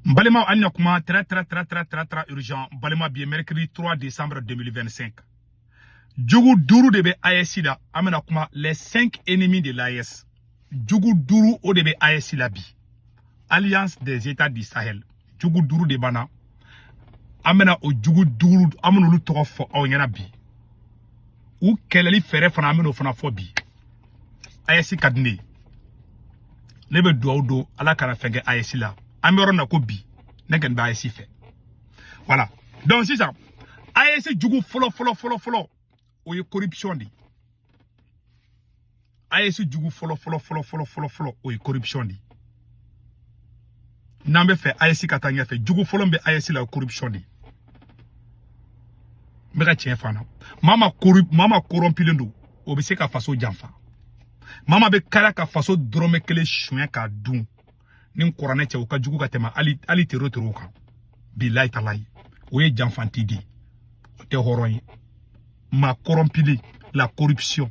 Balema Anyakuma, très urgent. Balema bien mercredi 3 décembre 2025. Djougou Dourou debe ASI la, amena kuma les 5 ennemis de l'AS. Djougou Dourou o debe ASI la bi. Alliance des États du Sahel. Djougou Dourou de bana. Amena o Djougou Dourou, amena lu toko fo awnyana bi. Ou keleli fere fana amena fana fo bi. ASI kadne. Lebe do ala kana fenge ASI la. Ameron na ko bi negen ba ASI fait. Voilà. Donc c'est ça. ASI djugu folo o ye corruption di. ASI djugu folo o ye corruption di. Nambe fait ASI katanya fait djugu folo be ASI la corruption di. Mega tien fana. Mama corrompu lendo o be se ka faso janfa. Mama be kala ka faso drome kele chouin ka dun. Nin korane che uka jugu katema ali tero ka billahi talai oye janfanti di te horoyi ma corrompili la corruption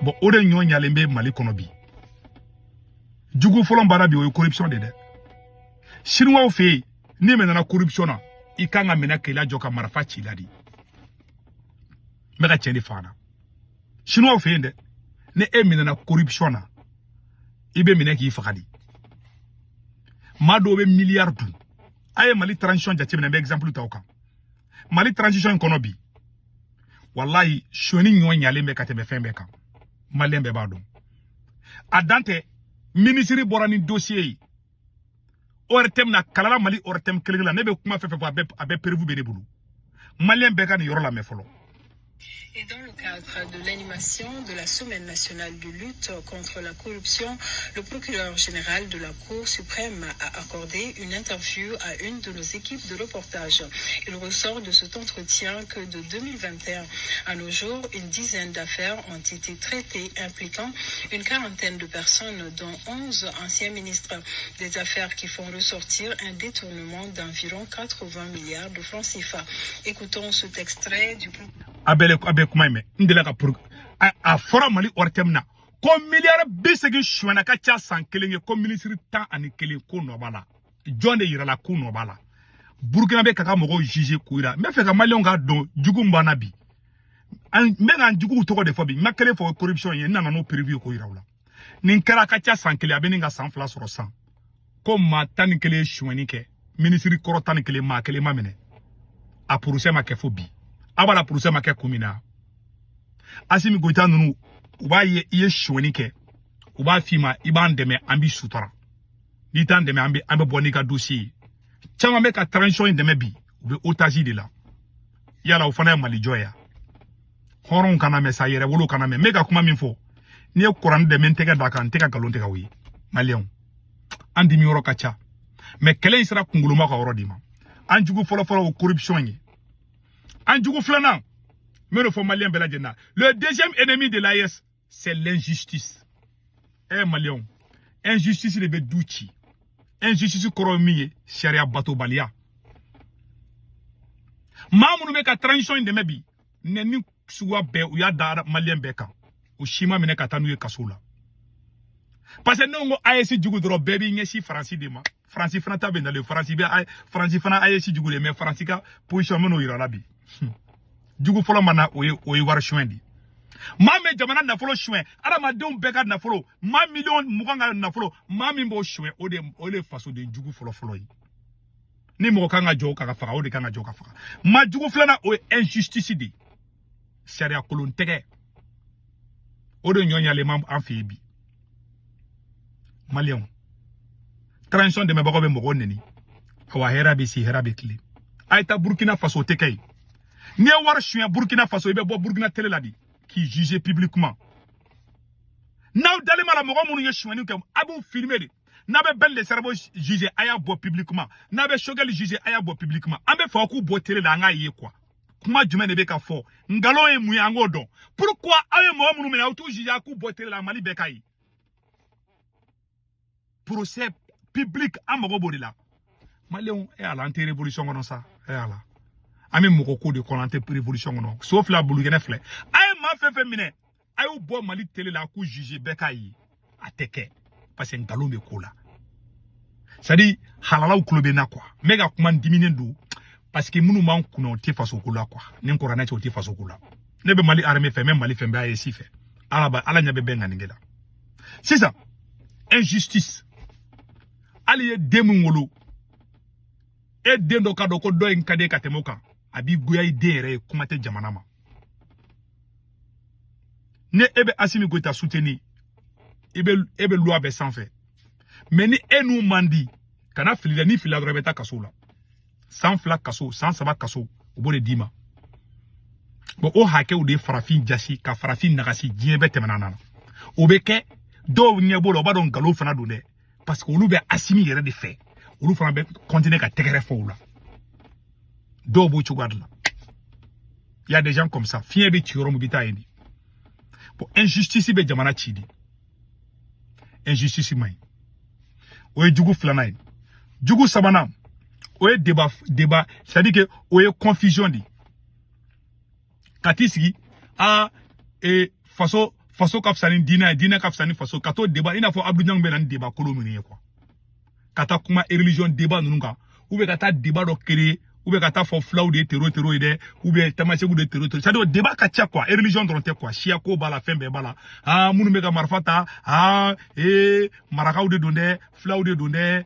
bon ore nyonya lembe mali kono bi jugu folon barabi oye corruption de chinois o fe ni menana corruption na ikanga mena kela joka marafa chiladi mega chendi fana chinois o fe nde ne e menana corruption na ibe mena ki fakadi Mado be milliard du. Aye Mali transition jatime na exemple tawka. Mali transition kono bi. Wallahi shoni nyonya lembe katebe fembe ka. Malembe bado. Adante ministry borani dossier. Ortem na kalala Mali ortem kelegla nebe kuma fefe abe prévu bene bulu. Malembe ka ni yoro la mefolo. Et dans le cadre de l'animation de la Semaine nationale de lutte contre la corruption, le procureur général de la Cour suprême a accordé une interview à une de nos équipes de reportage. Il ressort de cet entretien que de 2021 à nos jours, une dizaine d'affaires ont été traitées impliquant une quarantaine de personnes, dont 11 anciens ministres. Des affaires qui font ressortir un détournement d'environ 80 milliards de francs CFA. Écoutons cet extrait du Abele kumaime ndela ka pour a fora Mali ortemna ko milliard bisegi shwana ka cha sankelenge ko ministre tan ani kele ko no bala jonde yira la ko no bala Burkina be kaka mogo juger ko ira me fe ka Mali nga don jugu mbana bi an me nga jugu to ko de fobi makele fo corruption ye nana no preview ko ira wala nin kara ka cha sankele abeni nga 100 flas ro 100 ko ma tan kele shwani ke ministre ko tan kele ma kele ma mene a pour se ma ke fobi abala pour ça make kumina asimi goita nunu uba ye shwani ke uba fima iban deme ambi sutora ni tan deme ambe boni ka dossier chama me ka transition deme bi ube otaji de la yala ufana Mali joya horon kana me sayere wolo kana me mega kuma minfo ni kuran de men tega daka nteka galon tega wi malion andi mi yoro kacha me kelen sira kunguluma ka woro dima anjugu folo corruption yi Anjugu flana, mais faut malien beladjena. Le deuxième ennemi de l'AS, c'est l'injustice. Eh Malion, injustice de bedouchi, injustice koromiye, sharia bato balia. Mamounu meka transition de mebi, neni suwa be ou ya dara malien beka, ou shima mene katanu kasula. Parce que nous AS djugu dro baby ngesi Franci dema. Franci franta ben le Franci fana AS djugu le mais Franci ka position meno ira labi. Djugu folo mana oye war chwendi. Ma me jamana na folo chwen. Ara ma deum beka na folo. Ma million mukanga na folo. Ma mimbo chwen ode faso de djugu folo yi. Ni mo kanga jo kaka faka ode kanga jo kaka. Ma djugu flana oye injustice di. Sharia kolon tege. Ode nyonya le mam amfibi. Malion. Transition de mebako be mogo neni. Awa herabe si herabe kli. Aita Burkina Faso tekei. Ni war chouin Burkina Faso ibe bo Burkina télé la di qui jugeait publiquement. Now dalima la mogo munu ye chouin ke abu filmer de. Na be belle cerveau juger aya bo publiquement. Na be shogel juger aya bo publiquement. Ambe fa ku bo télé la nga ye quoi. Kuma jume ne be ka fo. Ngalo e mu yango don. Pourquoi aye mo munu me auto juger ku bo télé la Mali be kai. Procès public amogo bodila. Maléon est à l'anti-révolution comme ça. Et à la. Ami moko de l'anti-révolution non. Sauf la boulugene flé. Aïe ma fait féminin. Aïe bo Mali télé la coup jugé bekayi. A teke. Parce que ngalo me kola. C'est-à-dire halalaw klobena quoi mega kuma diminen do parce que munu man kuno te faso kula quoi nin korana te te faso kula ne be Mali armée fait même Mali fait ba yesi fait ala nyabe benga ngela c'est ça injustice ali demu ngolo e dendo ka do ko do en kade katemoka abi goya idere kuma te jamana ma ne ebe Assimi Goïta soutenir ebe loi be sans fait mais ni enu mandi kana filila ni filila rebeta kaso la sans flac kaso sans saba kaso o bo de dima bon o hake o de farafin jasi ka farafin nagasi dien be temanana o be ke do nyebo lo ba don galo fana do de parce que olu be Assimi yere de fait olu fana be continuer ka tegere fo la do bo chugad la il y a des gens comme ça fien be tioro mobita eni pour injustice be jamana chidi injustice mai o e jugu flana eni jugu sabana o e débat c'est-à-dire que o e confusion di katisigi a e faso kapsani dina kapsani faso kato débat ina fo Abdou Niang be nan débat kolomini quoi kata kuma religion débat nunga ou be kata débat do créer ou bien kata fo flaw de terreau ide ou bien tamasegu de terreau ça doit débat katia quoi et religion dronte quoi chia ko bala fembe bala munu mega marfata marakaw de donde flaw de donde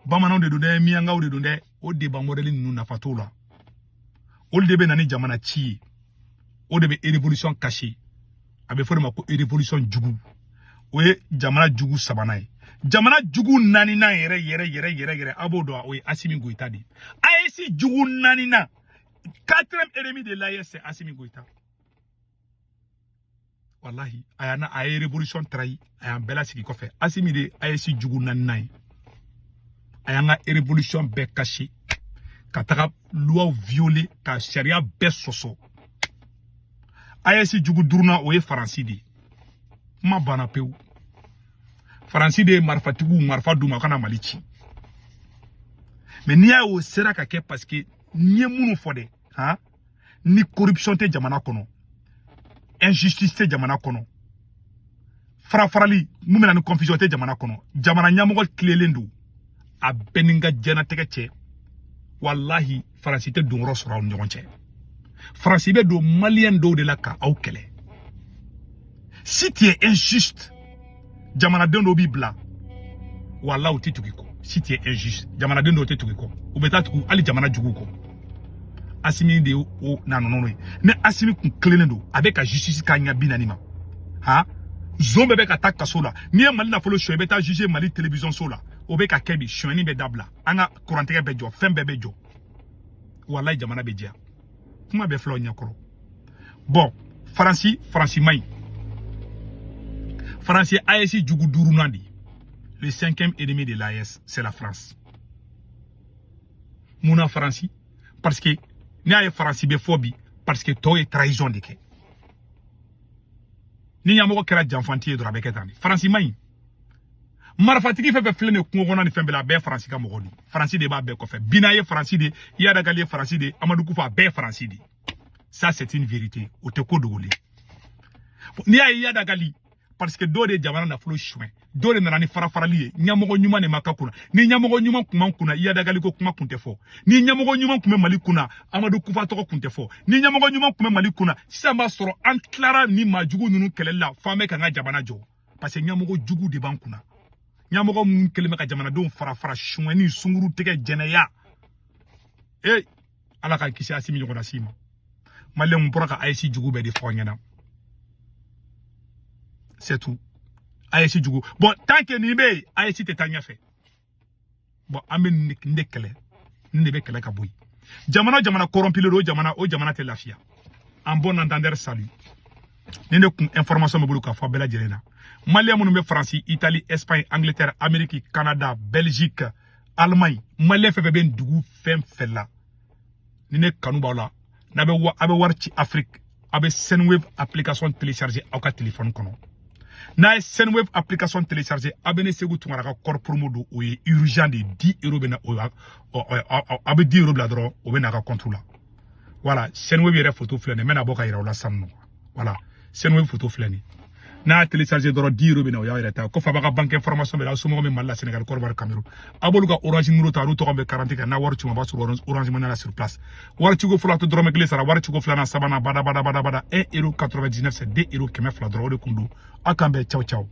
bamanaw de donde miyangaw de donde o débat modèle nu na fatola o debe nani jamana chi o debe révolution cachée abe forma ko révolution jugu o jamana jugu sabanai jamana jugu nani na yere abodo o Assimi Goïta di AEC jugu nani na 4e ennemi de l'AES c'est Assimi Goïta wallahi ayana ay révolution trahi ayan bela sigi ko fe Assimi de AEC jugu nani na ayanga révolution be caché kataka loi violer ka sharia be soso AEC jugu durna o faransi di ma bana peu Faransi de marfatigu marfa duma kana malichi mais niya o sera ka ke parce que ni munu fode ni corruption te jamana kono injustice te jamana kono farali mumena ni confusion te jamana kono jamana nyamogol klelendu a beninga jana tege che wallahi Faransi te do rosra on ngonche Faransi be do malien do de la ka au kele si tu es injuste jamana dendo bibla wala o titukiko si tu es injuste jamana dendo titukiko o betatuku ali jamana juguko Assimi de o nanono ne Assimi kun klenendo avec la justice kanya binanima zombe be ka takka sola ni Mali na folo shoy beta juger Mali télévision sola o be ka kebi shoni be dabla anga courantege be jo fembe be jo wala jamana be dia kuma be flo nyakoro bon Faransi mai France AEC Djougou Durunandi. Le 5e ennemi de l'AES, c'est la France. Mouna France, parce que n'y a France be phobie, parce que toi est trahison de ke. Ni yamoko kera janfantier de rabeketani. France mai. Marfatiki fait flene kongona ni fembela be France ka mogoni. France de ba be ko fait. Binaye France de yada galie France de Amadou Koufa be France de. Ça c'est une vérité. Au te ko dogole. Ni a yada gali parce que do de jamana na flo chouin do de nani farafaralie nyamogo nyuma ne makakuna ni nyamogo nyuma kuma kuna iya dagali ko kuma kunte fo ni nyamogo nyuma kuma Mali kuna Amadou Koufa to kunte fo ni nyamogo nyuma kuma Mali kuna samba soro an clara ni majugu nunu kelela fame kanga jamana jo parce que nyamogo jugu de bankuna nyamogo mun keleme ka jamana don farafara chouin ni sunguru tege jeneya ala ka kisi Assimi nyogo da sima Mali mun poraka AEC jugu be de fo nyana. C'est tout. AEC Djougou. Bon, tant que ni be AEC te tanya fait. Bon, amen nekele. Nebe kele kaboui. Jamana corrompu le jamana te lafia. En bon entendeur salut. Nene information me buluka fa bela jelena. Malien mon France, Italie, Espagne, Angleterre, Amérique, Canada, Belgique, Allemagne. Malien fait ben Djougou fem fella. Nene kanuba la. Nabe warchi Afrique. Abe Senwave application téléchargée au téléphone kono. Na Senwave application téléchargée abene segu tumara corps promo do o urgent de 10 € bena o abe 10 € bladro o bena ka compte là. Voilà, Senwave yere photo flene mena boka ira la sanno. Voilà, Senwave photo flene. n'a téléchargé dɔrɔn 10 euros bena o y'a yɛrɛ ta ko fa b'a ka banque information bɛ la somɔgɔ min Mali la Sénégal Côte d'Ivoire Cameroun a b'olu ka orange numéro ta olu tɔgɔ bɛ garanti kɛ n'a wari ci ma b'a sɔrɔ orange money la sur place wari ciko fɔlɔ to dɔrɔmɛ 1 sara wari ciko filanan sabanan bada 1 euro 99 c'est 2 euros 200 dɔrɔn o de kun don a kan bɛn ciao ciao